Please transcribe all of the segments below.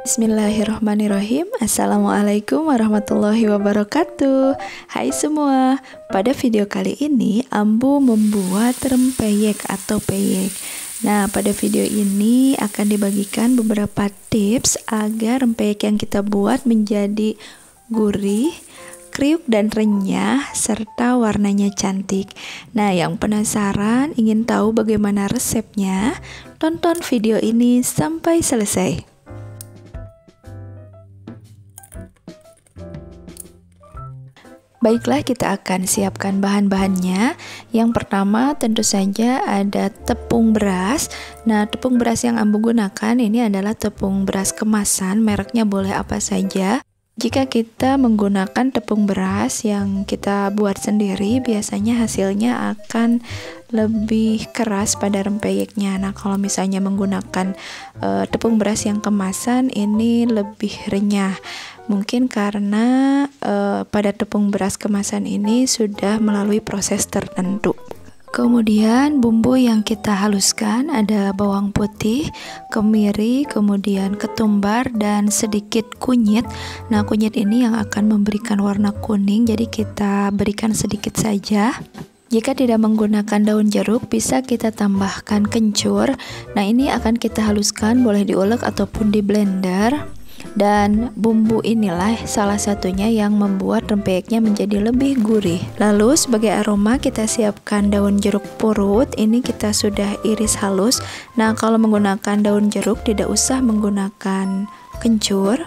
Bismillahirrahmanirrahim. Assalamualaikum warahmatullahi wabarakatuh. Hai semua. Pada video kali ini Ambu membuat rempeyek atau peyek. Nah, pada video ini akan dibagikan beberapa tips agar rempeyek yang kita buat menjadi gurih, kriuk dan renyah serta warnanya cantik. Nah, yang penasaran ingin tahu bagaimana resepnya? Tonton video ini sampai selesai. Baiklah, kita akan siapkan bahan-bahannya. Yang pertama tentu saja ada tepung beras. Nah, tepung beras yang Ambu gunakan ini adalah tepung beras kemasan, mereknya boleh apa saja. Jika kita menggunakan tepung beras yang kita buat sendiri, biasanya hasilnya akan lebih keras pada rempeyeknya. Nah, kalau misalnya menggunakan tepung beras yang kemasan, ini lebih renyah. Mungkin karena pada tepung beras kemasan ini sudah melalui proses tertentu. Kemudian bumbu yang kita haluskan ada bawang putih, kemiri, kemudian ketumbar dan sedikit kunyit. Nah, kunyit ini yang akan memberikan warna kuning, jadi kita berikan sedikit saja. Jika tidak menggunakan daun jeruk, bisa kita tambahkan kencur. Nah, ini akan kita haluskan, boleh diulek ataupun di blender. Dan bumbu inilah salah satunya yang membuat rempeyeknya menjadi lebih gurih. Lalu sebagai aroma kita siapkan daun jeruk purut. Ini kita sudah iris halus. Nah, kalau menggunakan daun jeruk tidak usah menggunakan kencur.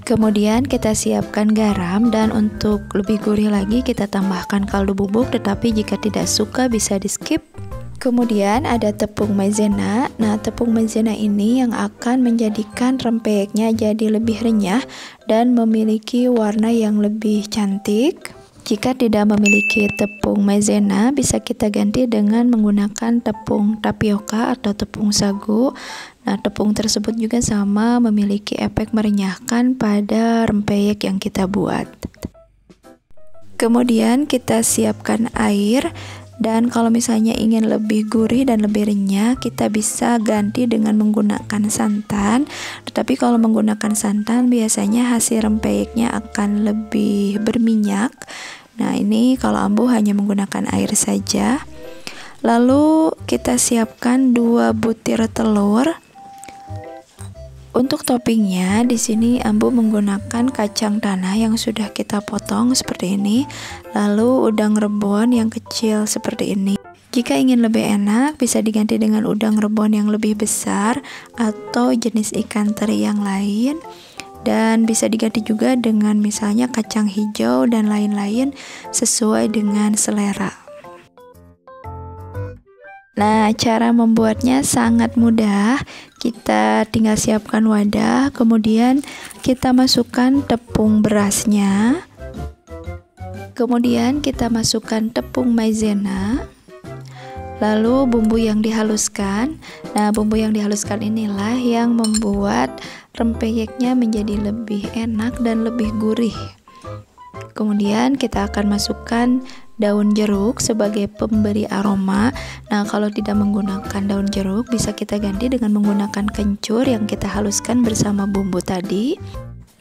Kemudian kita siapkan garam, dan untuk lebih gurih lagi kita tambahkan kaldu bubuk, tetapi jika tidak suka bisa di skip. Kemudian ada tepung maizena. Nah, tepung maizena ini yang akan menjadikan rempeyeknya jadi lebih renyah dan memiliki warna yang lebih cantik. Jika tidak memiliki tepung maizena, bisa kita ganti dengan menggunakan tepung tapioka atau tepung sagu. Nah, tepung tersebut juga sama memiliki efek merenyahkan pada rempeyek yang kita buat. Kemudian kita siapkan air. Dan kalau misalnya ingin lebih gurih dan lebih renyah, kita bisa ganti dengan menggunakan santan. Tetapi kalau menggunakan santan, biasanya hasil rempeyeknya akan lebih berminyak. Nah, ini kalau Ambu hanya menggunakan air saja. Lalu kita siapkan 2 butir telur. Untuk toppingnya, di sini Ambu menggunakan kacang tanah yang sudah kita potong seperti ini, lalu udang rebon yang kecil seperti ini. Jika ingin lebih enak, bisa diganti dengan udang rebon yang lebih besar atau jenis ikan teri yang lain, dan bisa diganti juga dengan misalnya kacang hijau dan lain-lain sesuai dengan selera. Nah, cara membuatnya sangat mudah. Kita tinggal siapkan wadah, kemudian kita masukkan tepung berasnya, kemudian kita masukkan tepung maizena, lalu bumbu yang dihaluskan. Nah, bumbu yang dihaluskan inilah yang membuat rempeyeknya menjadi lebih enak dan lebih gurih. Kemudian kita akan masukkan daun jeruk sebagai pemberi aroma. Nah, kalau tidak menggunakan daun jeruk, bisa kita ganti dengan menggunakan kencur yang kita haluskan bersama bumbu tadi.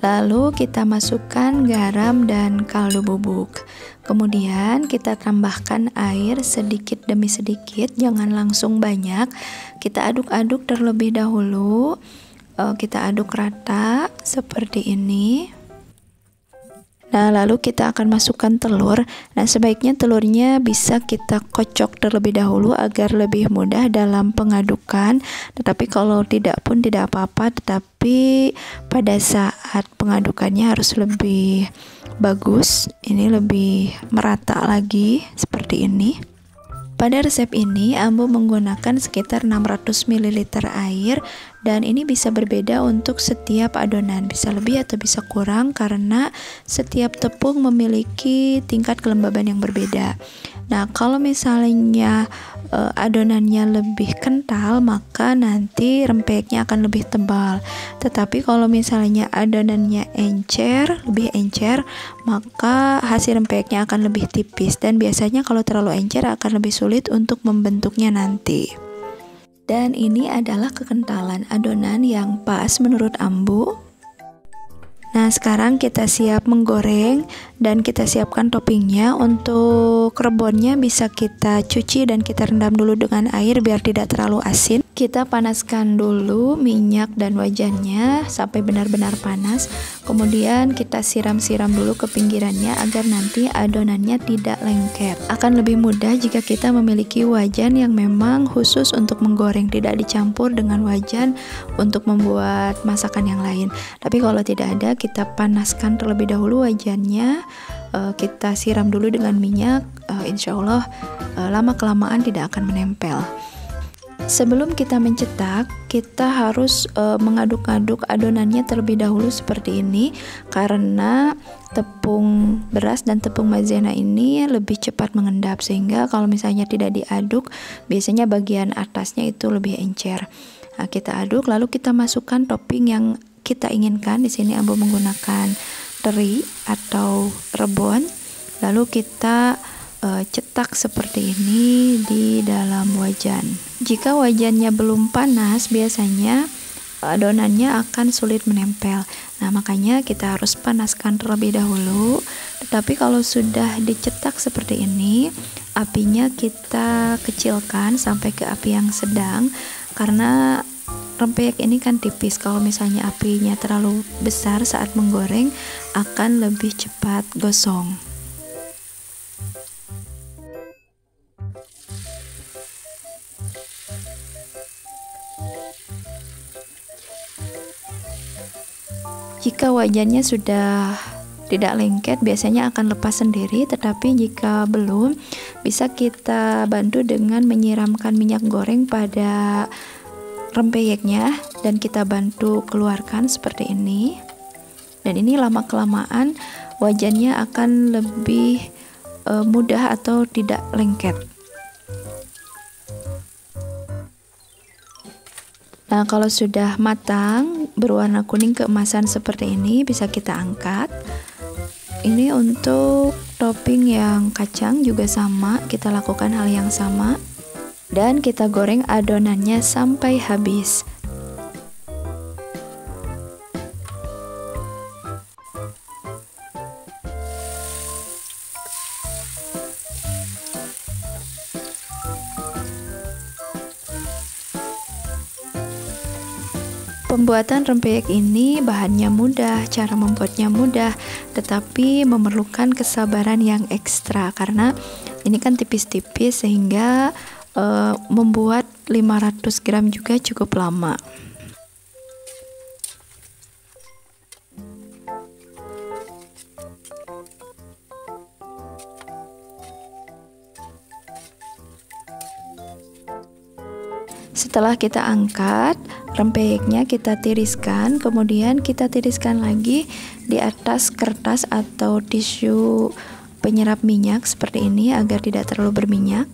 Lalu kita masukkan garam dan kaldu bubuk. Kemudian kita tambahkan air sedikit demi sedikit, jangan langsung banyak. Kita aduk-aduk terlebih dahulu. Kita aduk rata seperti ini. Nah, lalu kita akan masukkan telur. Nah, sebaiknya telurnya bisa kita kocok terlebih dahulu agar lebih mudah dalam pengadukan. Tetapi kalau tidak pun tidak apa-apa, tetapi pada saat pengadukannya harus lebih bagus. Ini lebih merata lagi seperti ini. Pada resep ini Ambu menggunakan sekitar 600 ml air, dan ini bisa berbeda untuk setiap adonan, bisa lebih atau bisa kurang karena setiap tepung memiliki tingkat kelembaban yang berbeda. Nah, kalau misalnya adonannya lebih kental, maka nanti rempeyeknya akan lebih tebal. Tetapi kalau misalnya adonannya lebih encer, maka hasil rempeyeknya akan lebih tipis, dan biasanya kalau terlalu encer akan lebih sulit untuk membentuknya nanti. Dan ini adalah kekentalan adonan yang pas menurut Ambu. Nah, sekarang kita siap menggoreng dan kita siapkan toppingnya. Untuk rebonnya bisa kita cuci dan kita rendam dulu dengan air biar tidak terlalu asin. Kita panaskan dulu minyak dan wajannya sampai benar-benar panas. Kemudian kita siram-siram dulu ke pinggirannya agar nanti adonannya tidak lengket. Akan lebih mudah jika kita memiliki wajan yang memang khusus untuk menggoreng, tidak dicampur dengan wajan untuk membuat masakan yang lain. Tapi kalau tidak ada, kita panaskan terlebih dahulu wajannya, kita siram dulu dengan minyak, insya Allah lama kelamaan tidak akan menempel. Sebelum kita mencetak, kita harus mengaduk-aduk adonannya terlebih dahulu seperti ini, karena tepung beras dan tepung maizena ini lebih cepat mengendap, sehingga kalau misalnya tidak diaduk, biasanya bagian atasnya itu lebih encer. Nah, kita aduk lalu kita masukkan topping yang kita inginkan. Di sini Ambo menggunakan teri atau rebon, lalu kita cetak seperti ini di dalam wajan. Jika wajannya belum panas, biasanya adonannya akan sulit menempel. Nah, makanya kita harus panaskan terlebih dahulu. Tetapi kalau sudah dicetak seperti ini, apinya kita kecilkan sampai ke api yang sedang, karena rempeyek ini kan tipis. Kalau misalnya apinya terlalu besar saat menggoreng, akan lebih cepat gosong. Jika wajannya sudah tidak lengket, biasanya akan lepas sendiri. Tetapi jika belum, bisa kita bantu dengan menyiramkan minyak goreng pada rempeyeknya dan kita bantu keluarkan seperti ini. Dan ini lama kelamaan wajannya akan lebih mudah atau tidak lengket. Nah, kalau sudah matang berwarna kuning keemasan seperti ini, bisa kita angkat. Ini untuk topping yang kacang juga sama, kita lakukan hal yang sama dan kita goreng adonannya sampai habis. Pembuatan rempeyek ini bahannya mudah, cara membuatnya mudah, tetapi memerlukan kesabaran yang ekstra karena ini kan tipis-tipis, sehingga membuat 500 gram juga cukup lama. Setelah kita angkat, rempeyeknya kita tiriskan, kemudian kita tiriskan lagi di atas kertas atau tisu penyerap minyak seperti ini agar tidak terlalu berminyak.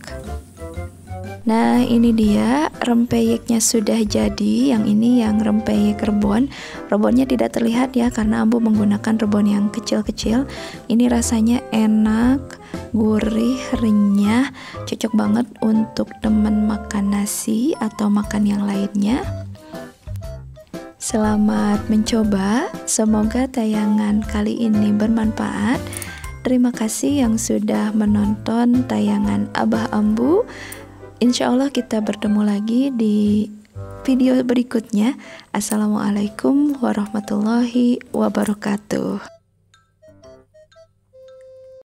Nah, ini dia rempeyeknya sudah jadi. Yang ini yang rempeyek rebon. Rebonnya tidak terlihat ya karena Ambo menggunakan rebon yang kecil-kecil. Ini rasanya enak, gurih, renyah, cocok banget untuk teman makan nasi atau makan yang lainnya. Selamat mencoba, semoga tayangan kali ini bermanfaat. Terima kasih yang sudah menonton tayangan Abah Ambu. Insya Allah kita bertemu lagi di video berikutnya. Assalamualaikum warahmatullahi wabarakatuh.